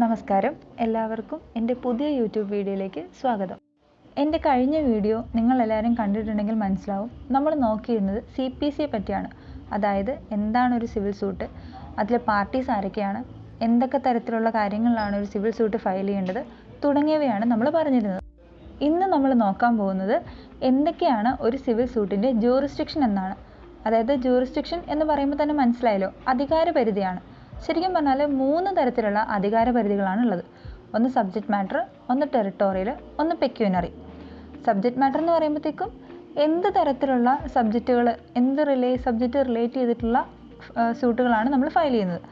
നമസ്കാരം, എല്ലാവർക്കും എൻ്റെ പുതിയ യൂട്യൂബ് വീഡിയോയിലേക്ക് സ്വാഗതം. എൻ്റെ കഴിഞ്ഞ വീഡിയോ നിങ്ങളെല്ലാവരും കണ്ടിട്ടുണ്ടെങ്കിൽ മനസ്സിലാവും, നമ്മൾ നോക്കിയിരുന്നത് CPC പറ്റിയാണ്. അതായത് എന്താണ് ഒരു സിവിൽ സൂട്ട്, അതിലെ പാർട്ടീസ് ആരൊക്കെയാണ്, എന്തൊക്കെ തരത്തിലുള്ള കാര്യങ്ങളിലാണ് ഒരു സിവിൽ സൂട്ട് ഫയൽ ചെയ്യേണ്ടത് തുടങ്ങിയവയാണ് നമ്മൾ പറഞ്ഞിരുന്നത്. ഇന്ന് നമ്മൾ നോക്കാൻ പോകുന്നത് എന്തൊക്കെയാണ് ഒരു സിവിൽ സൂട്ടിൻ്റെ ജൂറിസ്ഡിക്ഷൻ എന്നാണ്. അതായത് ജൂറിസ്ഡിക്ഷൻ എന്ന് പറയുമ്പോൾ തന്നെ മനസ്സിലായല്ലോ, അധികാര പരിധിയാണ്. ശരിക്കും പറഞ്ഞാൽ 3 തരത്തിലുള്ള അധികാര പരിധികളാണ് ഉള്ളത്. ഒന്ന് സബ്ജക്റ്റ് മാറ്റർ, ഒന്ന് ടെറിട്ടോറിയൽ, ഒന്ന് പെക്യൂനറി. സബ്ജക്റ്റ് മാറ്റർ എന്ന് പറയുമ്പോഴത്തേക്കും എന്ത് തരത്തിലുള്ള സബ്ജക്റ്റുകൾ, സബ്ജക്റ്റ് റിലേറ്റ് ചെയ്തിട്ടുള്ള സൂട്ടുകളാണ് നമ്മൾ ഫയൽ ചെയ്യുന്നത്.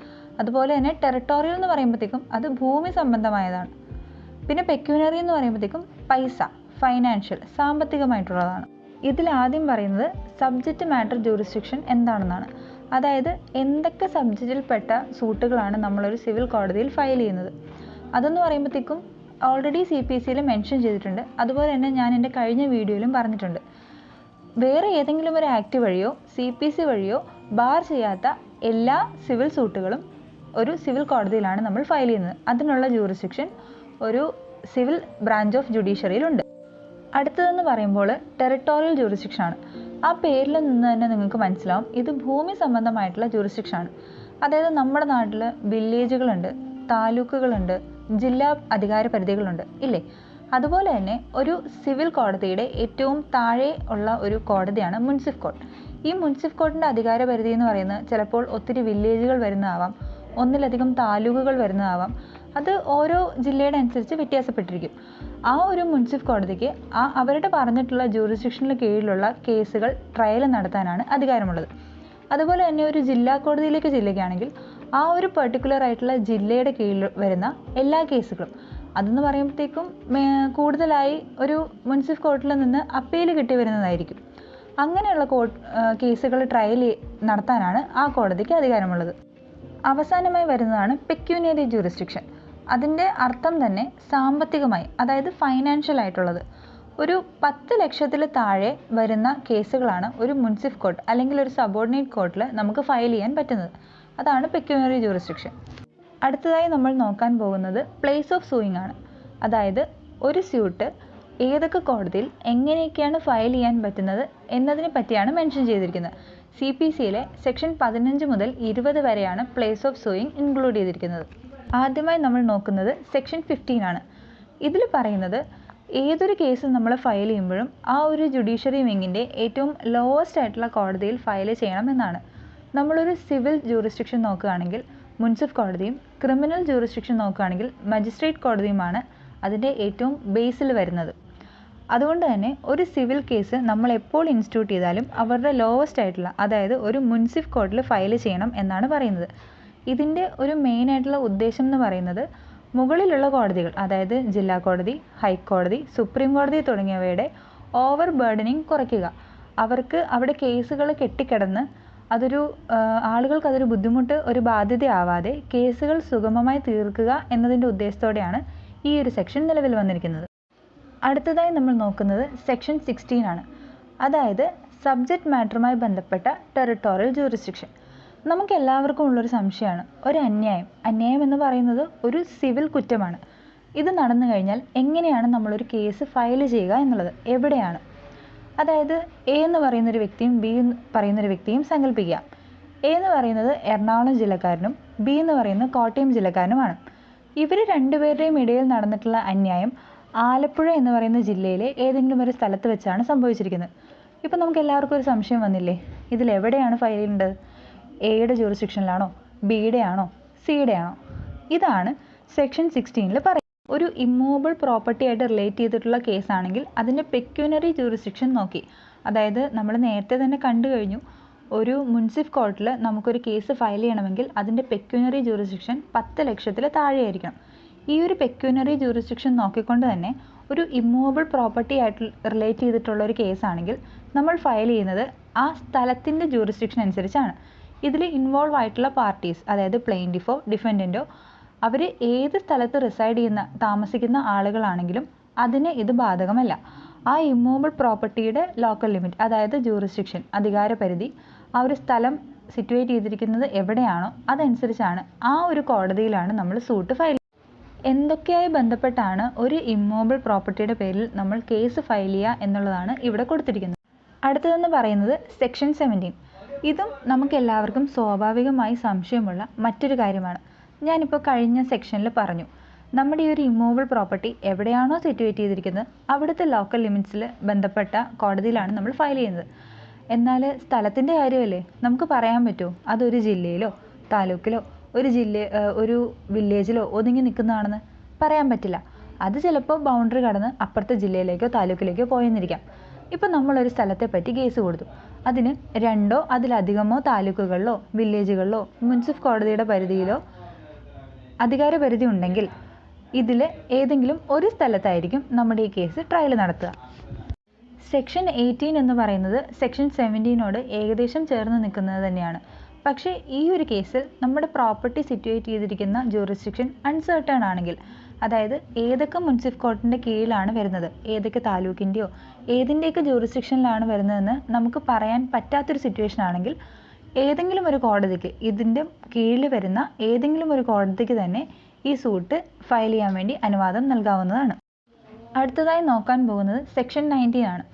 അതുപോലെ തന്നെ ടെറിട്ടോറിയൽ എന്ന് പറയുമ്പോഴത്തേക്കും അത് ഭൂമി സംബന്ധമായതാണ്. പിന്നെ പെക്യൂനറി എന്ന് പറയുമ്പോഴത്തേക്കും പൈസ, ഫൈനാൻഷ്യൽ, സാമ്പത്തികമായിട്ടുള്ളതാണ്. ഇതിൽ ആദ്യം പറയുന്നത് സബ്ജക്റ്റ് മാറ്റർ ജൂറിസ്ഡിക്ഷൻ എന്താണെന്നാണ്. അതായത് എന്തൊക്കെ സബ്ജക്റ്റിൽപ്പെട്ട സൂട്ടുകളാണ് നമ്മളൊരു സിവിൽ കോടതിയിൽ ഫയൽ ചെയ്യുന്നത്. അതെന്ന് പറയുമ്പോഴത്തേക്കും ഓൾറെഡി CPCയിൽ മെൻഷൻ ചെയ്തിട്ടുണ്ട്. അതുപോലെ തന്നെ ഞാൻ എൻ്റെ കഴിഞ്ഞ വീഡിയോയിലും പറഞ്ഞിട്ടുണ്ട്. വേറെ ഏതെങ്കിലും ഒരു ആക്ട് വഴിയോ CPC വഴിയോ ബാർ ചെയ്യാത്ത എല്ലാ സിവിൽ സൂട്ടുകളും ഒരു സിവിൽ കോടതിയിലാണ് നമ്മൾ ഫയൽ ചെയ്യുന്നത്. അതിനുള്ള ജൂറിസ്ഡിക്ഷൻ ഒരു സിവിൽ ബ്രാഞ്ച് ഓഫ് ജുഡീഷ്യറിയിലുണ്ട്. അടുത്തതെന്ന് പറയുമ്പോൾ ടെറിട്ടോറിയൽ ജൂറിസ്ഡിക്ഷൻ ആണ്. ആ പേരിൽ നിന്ന് തന്നെ നിങ്ങൾക്ക് മനസ്സിലാവും, ഇത് ഭൂമി സംബന്ധമായിട്ടുള്ള ജൂറിസ്ഡിക്ഷൻ ആണ്. അതായത് നമ്മുടെ നാട്ടിൽ വില്ലേജുകളുണ്ട്, താലൂക്കുകളുണ്ട്, ജില്ലാ അധികാര പരിധികളുണ്ട് ഇല്ലേ. അതുപോലെ തന്നെ ഒരു സിവിൽ കോടതിയുടെ ഏറ്റവും താഴെ ഉള്ള ഒരു കോടതിയാണ് മുൻസിഫ് കോർട്ട്. ഈ മുൻസിഫ് കോർട്ടിൻ്റെ അധികാര പരിധി എന്ന് പറയുന്നത് ചിലപ്പോൾ ഒത്തിരി വില്ലേജുകൾ വരുന്നതാവാം, ഒന്നിലധികം താലൂക്കുകൾ വരുന്നതാവാം. അത് ഓരോ ജില്ലയുടെ അനുസരിച്ച് വ്യത്യാസപ്പെട്ടിരിക്കും. ആ ഒരു മുൻസിഫ് കോടതിക്ക് അവരുടെ പറഞ്ഞിട്ടുള്ള ജൂറിസ്ഡിക്ഷന് കീഴിലുള്ള കേസുകൾ ട്രയൽ നടത്താനാണ് അധികാരമുള്ളത്. അതുപോലെ തന്നെ ഒരു ജില്ലാ കോടതിയിലേക്ക് ചെല്ലുകയാണെങ്കിൽ ആ ഒരു പെർട്ടിക്കുലർ ആയിട്ടുള്ള ജില്ലയുടെ കീഴിൽ വരുന്ന എല്ലാ കേസുകളും, അതെന്ന് പറയുമ്പോഴത്തേക്കും കൂടുതലായി ഒരു മുൻസിഫ് കോർട്ടിൽ നിന്ന് അപ്പീൽ കിട്ടി വരുന്നതായിരിക്കും. അങ്ങനെയുള്ള കേസുകൾ ട്രയൽ നടത്താനാണ് ആ കോടതിക്ക് അധികാരമുള്ളത്. അവസാനമായി വരുന്നതാണ് പെക്യൂനിയറി ജൂറിസ്ഡിക്ഷൻ. അതിൻ്റെ അർത്ഥം തന്നെ സാമ്പത്തികമായി, അതായത് ഫൈനാൻഷ്യൽ ആയിട്ടുള്ളത്. ഒരു 10 ലക്ഷത്തിൽ താഴെ വരുന്ന കേസുകളാണ് ഒരു മുൻസിഫ് കോർട്ട് അല്ലെങ്കിൽ ഒരു സബോർഡിനേറ്റ് കോർട്ടിൽ നമുക്ക് ഫയൽ ചെയ്യാൻ പറ്റുന്നത്. അതാണ് പെക്യൂനിയറി ജൂറിസ്ഡിക്ഷൻ. അടുത്തതായി നമ്മൾ നോക്കാൻ പോകുന്നത് പ്ലേസ് ഓഫ് സൂയിങ് ആണ്. അതായത് ഒരു സ്യൂട്ട് ഏതൊക്കെ കോടതിയിൽ എങ്ങനെയൊക്കെയാണ് ഫയൽ ചെയ്യാൻ പറ്റുന്നത് എന്നതിനെ പറ്റിയാണ് മെൻഷൻ ചെയ്തിരിക്കുന്നത്. CPCയിലെ സെക്ഷൻ 15 മുതൽ 20 വരെയാണ് പ്ലേസ് ഓഫ് സൂയിങ് ഇൻക്ലൂഡ് ചെയ്തിരിക്കുന്നത്. ആദ്യമായി നമ്മൾ നോക്കുന്നത് സെക്ഷൻ 15 ആണ്. ഇതിൽ പറയുന്നത് ഏതൊരു കേസ് നമ്മൾ ഫയൽ ചെയ്യുമ്പോഴും ആ ഒരു ജുഡീഷ്യറി വിങ്ങിൻ്റെ ഏറ്റവും ലോവസ്റ്റ് ആയിട്ടുള്ള കോടതിയിൽ ഫയൽ ചെയ്യണം എന്നാണ്. നമ്മളൊരു സിവിൽ ജൂറിസ്ഡിക്ഷൻ നോക്കുകയാണെങ്കിൽ മുൻസിഫ് കോടതിയും, ക്രിമിനൽ ജൂറിസ്ഡിക്ഷൻ നോക്കുകയാണെങ്കിൽ മജിസ്ട്രേറ്റ് കോടതിയുമാണ് അതിൻ്റെ ഏറ്റവും ബേസിൽ വരുന്നത്. അതുകൊണ്ട് തന്നെ ഒരു സിവിൽ കേസ് നമ്മൾ എപ്പോൾ ഇൻസ്റ്റിറ്റ്യൂട്ട് ചെയ്താലും അവരുടെ ലോവസ്റ്റ് ആയിട്ടുള്ള, അതായത് ഒരു മുൻസിഫ് കോർട്ടിൽ ഫയൽ ചെയ്യണം എന്നാണ് പറയുന്നത്. ഇതിൻ്റെ ഒരു മെയിൻ ആയിട്ടുള്ള ഉദ്ദേശം എന്ന് പറയുന്നത് മുകളിലുള്ള കോടതികൾ, അതായത് ജില്ലാ കോടതി, ഹൈക്കോടതി, സുപ്രീം കോടതി തുടങ്ങിയവയുടെ ഓവർ ബേർഡനിങ് കുറയ്ക്കുക. അവർക്ക് അവിടെ കേസുകൾ കെട്ടിക്കിടന്ന് ആളുകൾക്ക് അതൊരു ബുദ്ധിമുട്ട്, ഒരു ബാധ്യതയാവാതെ കേസുകൾ സുഗമമായി തീർക്കുക എന്നതിൻ്റെ ഉദ്ദേശത്തോടെയാണ് ഈ ഒരു സെക്ഷൻ നിലവിൽ വന്നിരിക്കുന്നത്. അടുത്തതായി നമ്മൾ നോക്കുന്നത് സെക്ഷൻ 16 ആണ്. അതായത് സബ്ജക്റ്റ് മാറ്ററുമായി ബന്ധപ്പെട്ട ടെറിട്ടോറിയൽ ജൂറിസ്ഡിക്ഷൻ. നമുക്ക് എല്ലാവർക്കും ഉള്ളൊരു സംശയമാണ്, ഒരു അന്യായം എന്ന് പറയുന്നത് ഒരു സിവിൽ കുറ്റമാണ്. ഇത് നടന്നു കഴിഞ്ഞാൽ എങ്ങനെയാണ് നമ്മളൊരു കേസ് ഫയൽ ചെയ്യുക എന്നുള്ളത്, എവിടെയാണ്? അതായത് A എന്ന് പറയുന്നൊരു വ്യക്തിയും B എന്ന് പറയുന്നൊരു വ്യക്തിയും സങ്കല്പിക്കുക. A എന്ന് പറയുന്നത് എറണാകുളം ജില്ലക്കാരനും B എന്ന് പറയുന്നത് കോട്ടയം ജില്ലക്കാരനുമാണ്. ഇവർ രണ്ടുപേരുടെയും ഇടയിൽ നടന്നിട്ടുള്ള അന്യായം ആലപ്പുഴ എന്ന് പറയുന്ന ജില്ലയിലെ ഏതെങ്കിലും ഒരു സ്ഥലത്ത് വെച്ചാണ് സംഭവിച്ചിരിക്കുന്നത്. ഇപ്പം നമുക്ക് എല്ലാവർക്കും ഒരു സംശയം വന്നില്ലേ, ഇതിലെവിടെയാണ് ഫയൽ ചെയ്യേണ്ടത്? Aയുടെ ജൂറിസ്ഡിക്ഷനിലാണോ, Bയുടെ ആണോ, Cയുടെ ആണോ? ഇതാണ് സെക്ഷൻ 16 പറയുന്നത്. ഒരു ഇമ്മൂവബിൾ പ്രോപ്പർട്ടി ആയിട്ട് റിലേറ്റ് ചെയ്തിട്ടുള്ള കേസാണെങ്കിൽ അതിൻ്റെ പെക്യൂനറി ജൂറിസ്ഡിക്ഷൻ നോക്കി, അതായത് നമ്മൾ നേരത്തെ തന്നെ കണ്ടു കഴിഞ്ഞു, ഒരു മുൻസിഫ് കോർട്ടിൽ നമുക്കൊരു കേസ് ഫയൽ ചെയ്യണമെങ്കിൽ അതിൻ്റെ പെക്യൂനറി ജൂറിസ്ഡിക്ഷൻ 10 ലക്ഷത്തിൽ താഴെയായിരിക്കണം. ഈ ഒരു പെക്യൂനറി ജൂറിസ്ഡിക്ഷൻ നോക്കിക്കൊണ്ട് തന്നെ ഒരു ഇമ്മൂവബിൾ പ്രോപ്പർട്ടി ആയിട്ട് റിലേറ്റ് ചെയ്തിട്ടുള്ള ഒരു കേസാണെങ്കിൽ നമ്മൾ ഫയൽ ചെയ്യുന്നത് ആ സ്ഥലത്തിൻ്റെ ജൂറിസ്ഡിക്ഷൻ അനുസരിച്ചാണ്. ഇതിൽ ഇൻവോൾവ് ആയിട്ടുള്ള പാർട്ടീസ്, അതായത് പ്ലെയിൻറ്റിഫോ ഡിഫെൻഡൻറ്റോ, അവർ ഏത് സ്ഥലത്ത് താമസിക്കുന്ന ആളുകളാണെങ്കിലും അതിന് ഇത് ബാധകമല്ല. ആ ഇമ്മൂവബിൾ പ്രോപ്പർട്ടിയുടെ ലോക്കൽ ലിമിറ്റ്, അതായത് ജൂറിസ്ഡിക്ഷൻ, അധികാര പരിധി, ആ ഒരു സ്ഥലം സിറ്റുവേറ്റ് ചെയ്തിരിക്കുന്നത് എവിടെയാണോ അതനുസരിച്ചാണ് ആ ഒരു കോടതിയിലാണ് നമ്മൾ സൂട്ട് ഫയൽ. എന്തൊക്കെയായി ബന്ധപ്പെട്ടാണ് ഒരു ഇമ്മൂവബിൾ പ്രോപ്പർട്ടിയുടെ പേരിൽ നമ്മൾ കേസ് ഫയൽ ചെയ്യുക എന്നുള്ളതാണ് ഇവിടെ കൊടുത്തിരിക്കുന്നത്. അടുത്തതെന്ന് പറയുന്നത് സെക്ഷൻ 17. ഇതും നമുക്കെല്ലാവർക്കും സ്വാഭാവികമായി സംശയമുള്ള മറ്റൊരു കാര്യമാണ്. ഞാനിപ്പോൾ കഴിഞ്ഞ സെക്ഷനിൽ പറഞ്ഞു, നമ്മുടെ ഈ ഒരു ഇമ്മൂവബിൾ പ്രോപ്പർട്ടി എവിടെയാണോ സിറ്റുവേറ്റ് ചെയ്തിരിക്കുന്നത് അവിടുത്തെ ലോക്കൽ ലിമിറ്റ്സിൽ ബന്ധപ്പെട്ട കോടതിയിലാണ് നമ്മൾ ഫയൽ ചെയ്യുന്നത്. എന്നാൽ സ്ഥലത്തിൻ്റെ കാര്യമല്ലേ, നമുക്ക് പറയാൻ പറ്റുമോ അതൊരു ജില്ലയിലോ താലൂക്കിലോ ഒരു വില്ലേജിലോ ഒതുങ്ങി നിൽക്കുന്നതാണെന്ന്? പറയാൻ പറ്റില്ല. അത് ചിലപ്പോൾ ബൗണ്ടറി കടന്ന് അപ്പുറത്തെ ജില്ലയിലേക്കോ താലൂക്കിലേക്കോ പോയെന്നിരിക്കാം. ഇപ്പോൾ നമ്മളൊരു സ്ഥലത്തെ പറ്റി കേസ് കൊടുത്തു. അതിന് 2ഓ അതിലധികമോ താലൂക്കുകളിലോ വില്ലേജുകളിലോ മുൻസിഫ് കോടതിയുടെ പരിധിയിലോ അധികാരപരിധി ഉണ്ടെങ്കിൽ ഇതിൽ ഏതെങ്കിലും ഒരു സ്ഥലത്തായിരിക്കും നമ്മുടെ ഈ കേസ് ട്രയൽ നടത്തുക. സെക്ഷൻ 18 എന്ന് പറയുന്നത് സെക്ഷൻ 17നോട് ഏകദേശം ചേർന്ന് നിൽക്കുന്നത് തന്നെയാണ്. പക്ഷേ ഈ ഒരു കേസിൽ നമ്മുടെ പ്രോപ്പർട്ടി സിറ്റുവേറ്റ് ചെയ്തിരിക്കുന്ന ജൂറിസ്ഡിക്ഷൻ അൺസർട്ടൺ ആണെങ്കിൽ, അതായത് ഏതൊക്കെ മുൻസിഫ് കോർട്ടിൻ്റെ കീഴിലാണ് വരുന്നത്, ഏതൊക്കെ താലൂക്കിൻ്റെയോ ഏതിൻ്റെയൊക്കെ ജൂറിസ്ഡിക്ഷനിലാണ് വരുന്നതെന്ന് നമുക്ക് പറയാൻ പറ്റാത്തൊരു സിറ്റുവേഷൻ ആണെങ്കിൽ ഏതെങ്കിലും ഒരു കോടതിക്ക്, ഇതിൻ്റെ കീഴിൽ വരുന്ന ഏതെങ്കിലും ഒരു കോടതിക്ക് തന്നെ ഈ സൂട്ട് ഫയൽ ചെയ്യാൻ വേണ്ടി അനുവാദം നൽകാവുന്നതാണ്. അടുത്തതായി നോക്കാൻ പോകുന്നത് സെക്ഷൻ 19 ആണ്.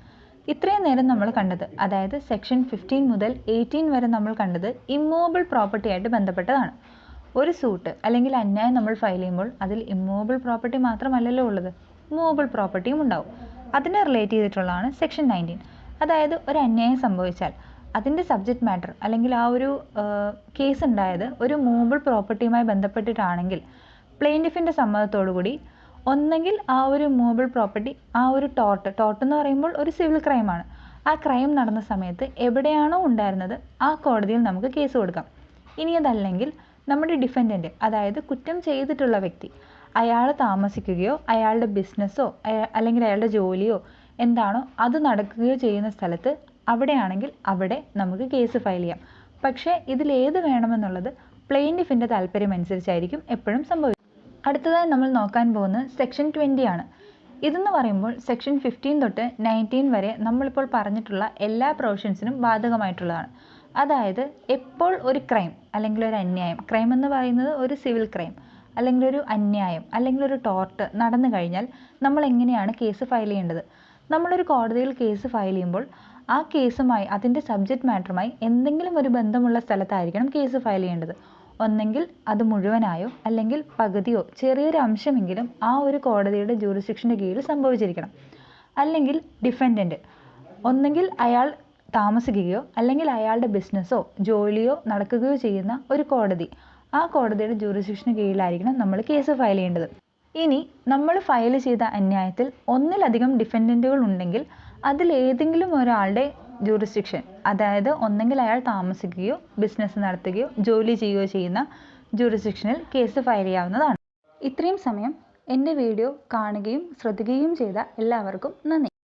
ഇത്രയും നേരം നമ്മൾ കണ്ടത്, അതായത് സെക്ഷൻ 15 മുതൽ 18 വരെ നമ്മൾ കണ്ടത് ഇമ്മൂവബിൾ പ്രോപ്പർട്ടി ആയിട്ട് ബന്ധപ്പെട്ടതാണ്. ഒരു സൂട്ട് അല്ലെങ്കിൽ അന്യായം നമ്മൾ ഫയൽ ചെയ്യുമ്പോൾ അതിൽ ഇമ്മൂവബിൾ പ്രോപ്പർട്ടി മാത്രമല്ലല്ലോ ഉള്ളത്, മൂവബിൾ പ്രോപ്പർട്ടിയും ഉണ്ടാവും. അതിനെ റിലേറ്റ് ചെയ്തിട്ടുള്ളതാണ് സെക്ഷൻ 19. അതായത് ഒരു അന്യായം സംഭവിച്ചാൽ അതിൻ്റെ സബ്ജക്റ്റ് മാറ്റർ അല്ലെങ്കിൽ ആ ഒരു കേസ് ഉണ്ടായത് ഒരു മൂവബിൾ പ്രോപ്പർട്ടിയുമായി ബന്ധപ്പെട്ടിട്ടാണെങ്കിൽ പ്ലെയിൻറ്റിഫിൻ്റെ സമ്മതത്തോടുകൂടി ഒന്നെങ്കിൽ ആ ഒരു മൂവബിൾ പ്രോപ്പർട്ടി, ആ ഒരു ടോർട്ട് എന്ന് പറയുമ്പോൾ ഒരു സിവിൽ ക്രൈമാണ്, ആ ക്രൈം നടന്ന സമയത്ത് എവിടെയാണോ ഉണ്ടായിരുന്നത് ആ കോടതിയിൽ നമുക്ക് കേസ് കൊടുക്കാം. ഇനി അതല്ലെങ്കിൽ നമ്മുടെ ഡിഫൻഡൻറ്റ്, അതായത് കുറ്റം ചെയ്തിട്ടുള്ള വ്യക്തി, അയാൾ താമസിക്കുകയോ അയാളുടെ ബിസിനസ്സോ അല്ലെങ്കിൽ അയാളുടെ ജോലിയോ എന്താണോ അത് നടക്കുകയോ ചെയ്യുന്ന സ്ഥലത്ത് അവിടെയാണെങ്കിൽ അവിടെ നമുക്ക് കേസ് ഫയൽ ചെയ്യാം. പക്ഷേ ഇതിലേത് വേണമെന്നുള്ളത് പ്ലെയിൻറ്റിഫിൻ്റെ താല്പര്യം അനുസരിച്ചായിരിക്കും എപ്പോഴും സംഭവിക്കുക. അടുത്തതായി നമ്മൾ നോക്കാൻ പോകുന്നത് സെക്ഷൻ 20 ആണ്. ഇതെന്ന് പറയുമ്പോൾ സെക്ഷൻ 15 തൊട്ട് 19 വരെ നമ്മളിപ്പോൾ പറഞ്ഞിട്ടുള്ള എല്ലാ പ്രൊവിഷൻസിനും ബാധകമായിട്ടുള്ളതാണ്. അതായത് എപ്പോൾ ഒരു ക്രൈം അല്ലെങ്കിൽ ഒരു അന്യായം, ക്രൈം എന്ന് പറയുന്നത് ഒരു സിവിൽ ക്രൈം അല്ലെങ്കിൽ ഒരു അന്യായം അല്ലെങ്കിൽ ഒരു ടോർട്ട് നടന്നു കഴിഞ്ഞാൽ നമ്മൾ എങ്ങനെയാണ് കേസ് ഫയൽ ചെയ്യേണ്ടത്. നമ്മളൊരു കോടതിയിൽ കേസ് ഫയൽ ചെയ്യുമ്പോൾ ആ കേസുമായി, അതിൻ്റെ സബ്ജക്റ്റ് മാറ്ററുമായി എന്തെങ്കിലും ഒരു ബന്ധമുള്ള സ്ഥലത്തായിരിക്കണം കേസ് ഫയൽ ചെയ്യേണ്ടത്. ഒന്നെങ്കിൽ അത് മുഴുവനായോ അല്ലെങ്കിൽ പകുതിയോ ചെറിയൊരു അംശമെങ്കിലും ആ ഒരു കോടതിയുടെ ജൂറിസ്ഡിക്ഷൻ്റെ കീഴിൽ സംഭവിച്ചിരിക്കണം. അല്ലെങ്കിൽ ഡിഫൻഡൻറ്റ്, ഒന്നെങ്കിൽ അയാൾ താമസിക്കുകയോ അല്ലെങ്കിൽ അയാളുടെ ബിസിനസ്സോ ജോലിയോ നടക്കുകയോ ചെയ്യുന്ന ഒരു കോടതി, ആ കോടതിയുടെ ജൂറിസ്ഡിക്ഷന് കീഴിലായിരിക്കണം നമ്മൾ കേസ് ഫയൽ ചെയ്യേണ്ടത്. ഇനി നമ്മൾ ഫയൽ ചെയ്ത അന്യായത്തിൽ ഒന്നിലധികം ഡിഫൻഡൻറ്റുകൾ ഉണ്ടെങ്കിൽ അതിലേതെങ്കിലും ഒരാളുടെ ജൂറിസ്ഡിക്ഷൻ, അതായത് ഒന്നെങ്കിൽ അയാൾ താമസിക്കുകയോ ബിസിനസ് നടത്തുകയോ ജോലി ചെയ്യുകയോ ചെയ്യുന്ന ജൂറിസ്ഡിക്ഷനിൽ കേസ് ഫയൽ ചെയ്യാവുന്നതാണ്. ഇത്രയും സമയം എൻ്റെ വീഡിയോ കാണുകയും ശ്രദ്ധിക്കുകയും ചെയ്ത എല്ലാവർക്കും നന്ദി.